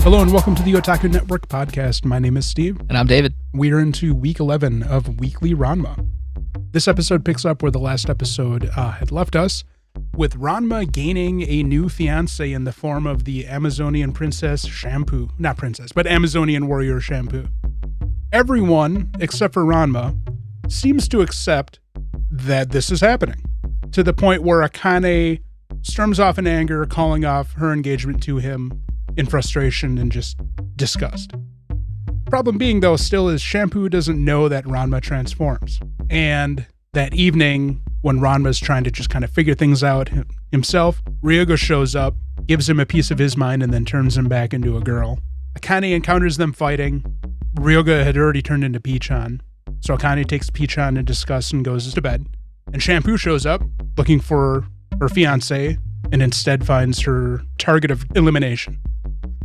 Hello and welcome to the Otaku Network podcast. My name is Steve. And I'm David. We are into week 11 of Weekly Ranma. This episode picks up where the last episode had left us, with Ranma gaining a new fiancé in the form of the Amazonian princess Shampoo. Not princess, but Amazonian warrior Shampoo. Everyone, except for Ranma, seems to accept that this is happening, to the point where Akane storms off in anger, calling off her engagement to him in frustration and just disgust. Problem being, though, still is Shampoo doesn't know that Ranma transforms. And that evening, when Ranma's trying to just kind of figure things out himself, Ryoga shows up, gives him a piece of his mind, and then turns him back into a girl. Akane encounters them fighting. Ryoga had already turned into Pichan, so Akane takes Pichan in disgust and goes to bed. And Shampoo shows up, looking for her fiancé, and instead finds her target of elimination.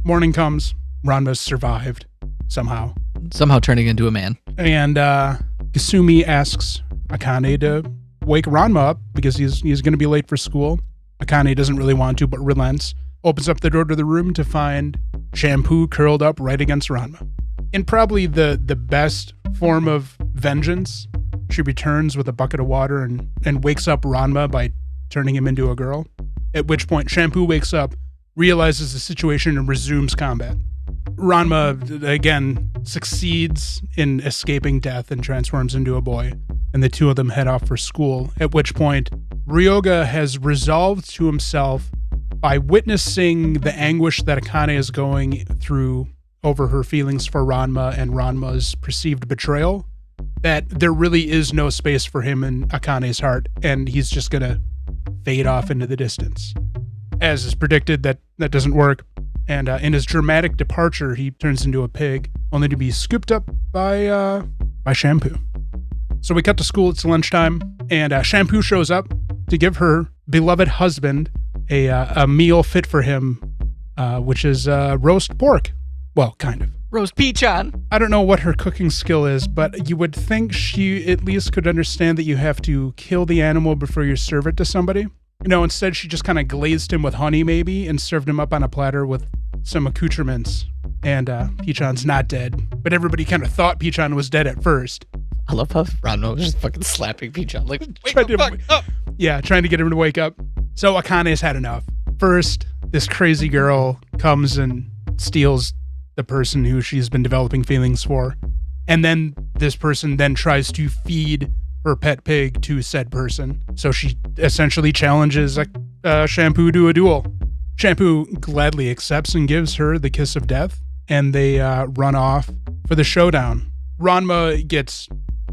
Morning comes, Ranma's survived, somehow. Somehow turning into a man. And Kasumi asks Akane to wake Ranma up because he's going to be late for school. Akane doesn't really want to, but relents. Opens up the door to the room to find Shampoo curled up right against Ranma. In probably the best form of vengeance, she returns with a bucket of water and wakes up Ranma by turning him into a girl. At which point, Shampoo wakes up, realizes the situation, and resumes combat. Ranma, again, succeeds in escaping death and transforms into a boy, and the two of them head off for school, at which point, Ryoga has resolved to himself, by witnessing the anguish that Akane is going through over her feelings for Ranma and Ranma's perceived betrayal, that there really is no space for him in Akane's heart, and he's just going to fade off into the distance. As is predicted, that doesn't work, and in his dramatic departure, he turns into a pig, only to be scooped up by Shampoo. So we cut to school, it's lunchtime, and Shampoo shows up to give her beloved husband a meal fit for him, which is roast pork. Well, kind of. Roast Pichan. I don't know what her cooking skill is, but you would think she at least could understand that you have to kill the animal before you serve it to somebody. Instead she just kind of glazed him with honey maybe and served him up on a platter with some accoutrements. And Pichan's not dead, but everybody kind of thought Pichan was dead at first. I love how Ranma was just fucking slapping Pichan. Like, wake the fuck up. Yeah, trying to get him to wake up. So Akane's had enough. First, this crazy girl comes and steals the person who she's been developing feelings for. And then this person then tries to feed her pet pig to said person. So she essentially challenges Shampoo to a duel. Shampoo gladly accepts and gives her the kiss of death, and they run off for the showdown. Ranma gets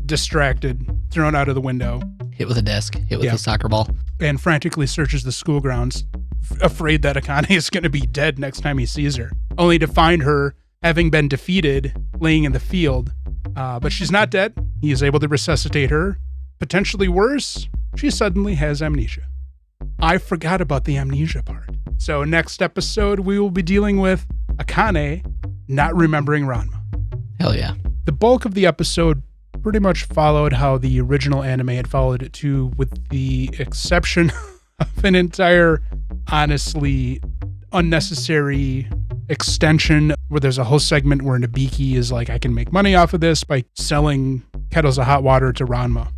distracted, thrown out of the window. Hit with a desk, hit with a soccer ball. And frantically searches the school grounds, afraid that Akane is going to be dead next time he sees her, only to find her having been defeated, laying in the field. But she's not dead. He is able to resuscitate her. Potentially worse, she suddenly has amnesia. I forgot about the amnesia part. So next episode, we will be dealing with Akane not remembering Ranma. Hell yeah. The bulk of the episode pretty much followed how the original anime had followed it too, with the exception of an entire, honestly, unnecessary extension where there's a whole segment where Nabiki is like, I can make money off of this by selling kettles of hot water to Ranma.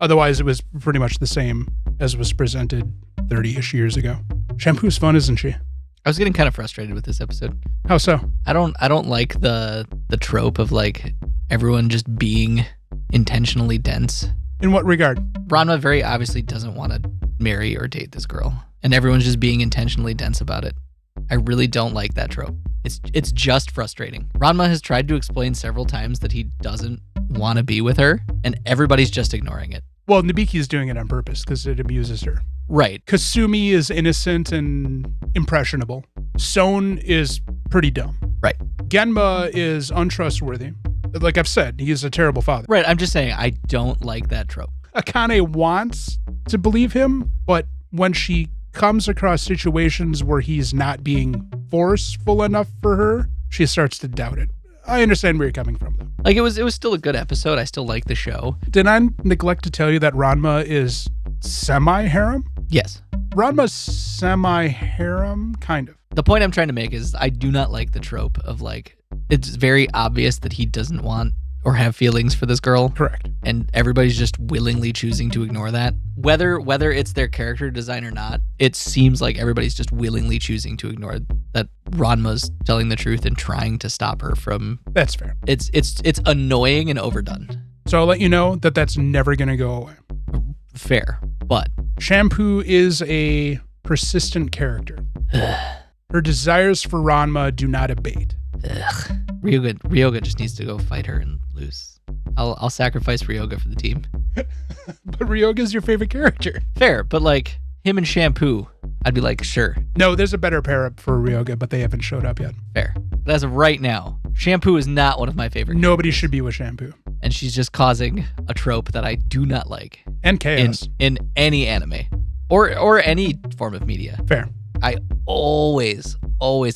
Otherwise, it was pretty much the same as was presented 30-ish years ago. Shampoo's fun, isn't she? I was getting kind of frustrated with this episode. How so? I don't like the trope of like everyone just being intentionally dense. In what regard? Ranma very obviously doesn't want to marry or date this girl, and everyone's just being intentionally dense about it. I really don't like that trope. It's just frustrating. Ranma has tried to explain several times that he doesn't want to be with her, and everybody's just ignoring it. Well, Nabiki's doing it on purpose because it amuses her. Right. Kasumi is innocent and impressionable. Son is pretty dumb. Right. Genma is untrustworthy. Like I've said, he is a terrible father. Right, I'm just saying I don't like that trope. Akane wants to believe him, but when she comes across situations where he's not being forceful enough for her, she starts to doubt it. I understand where you're coming from, though. Like, it was still a good episode. I still like the show. Did I neglect to tell you that Ranma is semi-harem? Yes. Ranma's semi-harem, kind of. The point I'm trying to make is I do not like the trope of like, it's very obvious that he doesn't want or have feelings for this girl. Correct. And everybody's just willingly choosing to ignore that. Whether it's their character design or not, it seems like everybody's just willingly choosing to ignore that Ranma's telling the truth and trying to stop her from. That's fair. It's annoying and overdone. So I'll let you know that that's never going to go away. Fair, but Shampoo is a persistent character. Her desires for Ranma do not abate. Ryoga just needs to go fight her and lose. I'll sacrifice Ryoga for the team. But Ryoga's your favorite character. Fair, but like him and Shampoo, I'd be like, sure. No, there's a better pair up for Ryoga, but they haven't showed up yet. Fair. But as of right now, Shampoo is not one of my favorite Nobody characters. should be with Shampoo. And she's just causing a trope that I do not like. And chaos. In any anime. Or any form of media. Fair. I always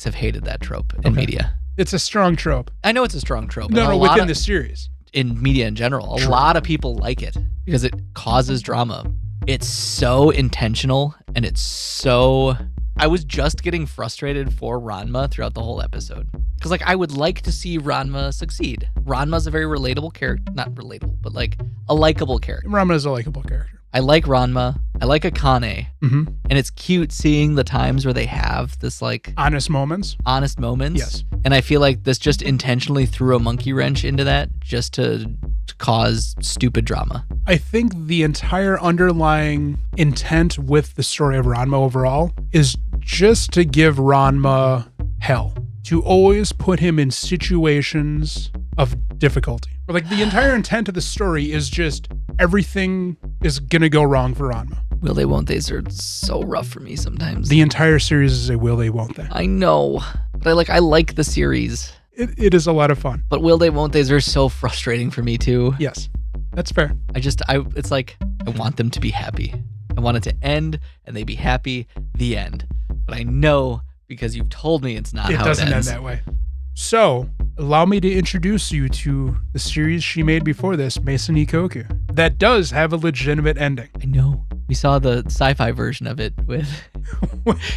have hated that trope in media. It's a strong trope. I know it's a strong trope. No, within the series. In media in general, a True. lot of people like it because it causes drama. It's so intentional and it's so... I was just getting frustrated for Ranma throughout the whole episode. Because like I would like to see Ranma succeed. Ranma's a very relatable character. Not relatable, but like a likable character. Ranma is a likable character. I like Ranma. I like Akane. Mm-hmm. And it's cute seeing the times where they have this like Honest moments. Yes. And I feel like this just intentionally threw a monkey wrench into that just to cause stupid drama. I think the entire underlying intent with the story of Ranma overall is just to give Ranma hell. To always put him in situations of difficulty. Or like the entire intent of the story is just everything is going to go wrong for Ranma. Will they, won't they's are so rough for me sometimes. The entire series is a will they, won't they. I know, but I like the series. It is a lot of fun. But will they, won't they's are so frustrating for me too. Yes, that's fair. It's like, I want them to be happy. I want it to end and they be happy, the end. But I know because you've told me it's not how it ends. It doesn't end that way. So, allow me to introduce you to the series she made before this, Mason Ikoku. That does have a legitimate ending. I know. We saw the sci-fi version of it with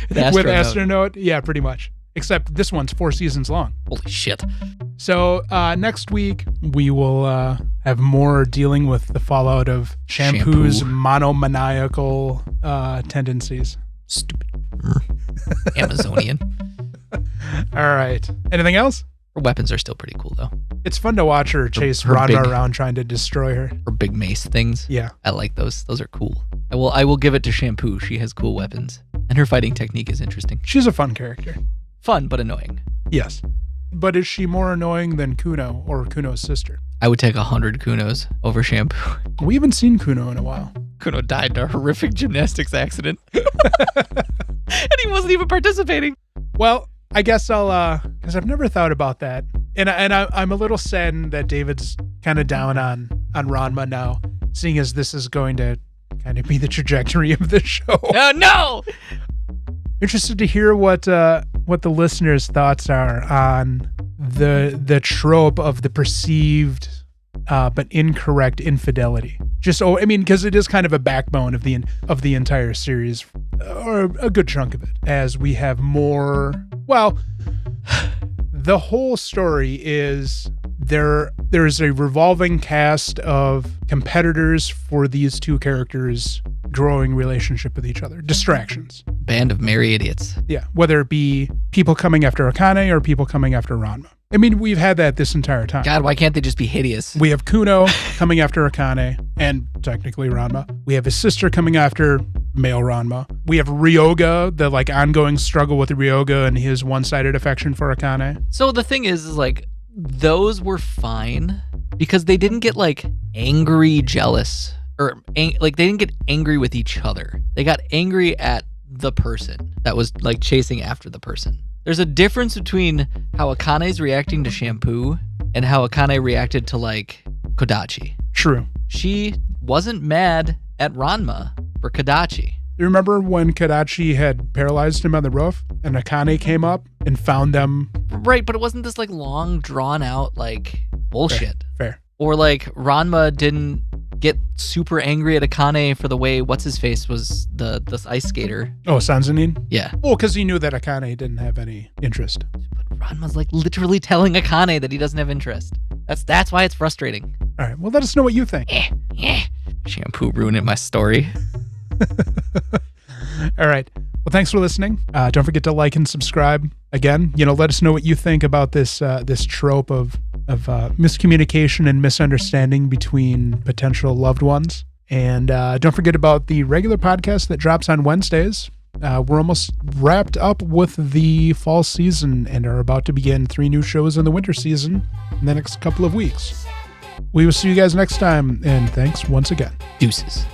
Astronaut. With Astronaut, yeah, pretty much. Except this one's 4 seasons long. Holy shit. So next week, we will have more dealing with the fallout of Shampoo's monomaniacal tendencies. Stupid. Amazonian. All right. Anything else? Her weapons are still pretty cool, though. It's fun to watch her chase her Ranma big- around trying to destroy her. Her big mace things. Yeah. I like those. Those are cool. I will give it to Shampoo. She has cool weapons. And her fighting technique is interesting. She's a fun character. Fun, but annoying. Yes. But is she more annoying than Kuno or Kuno's sister? I would take 100 Kunos over Shampoo. We haven't seen Kuno in a while. Kuno died in a horrific gymnastics accident. And he wasn't even participating. Well, I guess I'll, because I've never thought about that. And I'm a little saddened that David's kind of down on Ranma now, seeing as this is going to kind of be the trajectory of the show. No! Interested to hear what the listeners' thoughts are on the trope of the perceived but incorrect infidelity. Because it is kind of a backbone of the entire series, or a good chunk of it, as we have more. Well, the whole story is there's a revolving cast of competitors for these two characters' growing relationship with each other. Distractions. Band of merry idiots. Yeah, whether it be people coming after Akane or people coming after Ranma. I mean, we've had that this entire time. God, why can't they just be hideous? We have Kuno coming after Akane, and technically Ranma. We have his sister coming after male Ranma. We have Ryoga, the ongoing struggle with Ryoga and his one-sided affection for Akane. So the thing is those were fine because they didn't get angry, jealous, or they didn't get angry with each other. They got angry at the person that was chasing after the person. There's a difference between how Akane's reacting to Shampoo and how Akane reacted to Kodachi. True. She wasn't mad at Ranma for Kodachi. You remember when Kodachi had paralyzed him on the roof and Akane came up and found them? Right, but it wasn't this long drawn out bullshit. Fair. Or Ranma didn't get super angry at Akane for the way what's his face was the ice skater. Oh, Sanzanin? Yeah. Well, because he knew that Akane didn't have any interest. But Ranma's like literally telling Akane that he doesn't have interest. That's why it's frustrating. All right. Well, let us know what you think. Shampoo ruining my story. All right. Well, thanks for listening. Don't forget to like and subscribe. Again, let us know what you think about this trope of miscommunication and misunderstanding between potential loved ones. And don't forget about the regular podcast that drops on Wednesdays. We're almost wrapped up with the fall season and are about to begin 3 new shows in the winter season in the next couple of weeks. We will see you guys next time, and thanks once again. Deuces.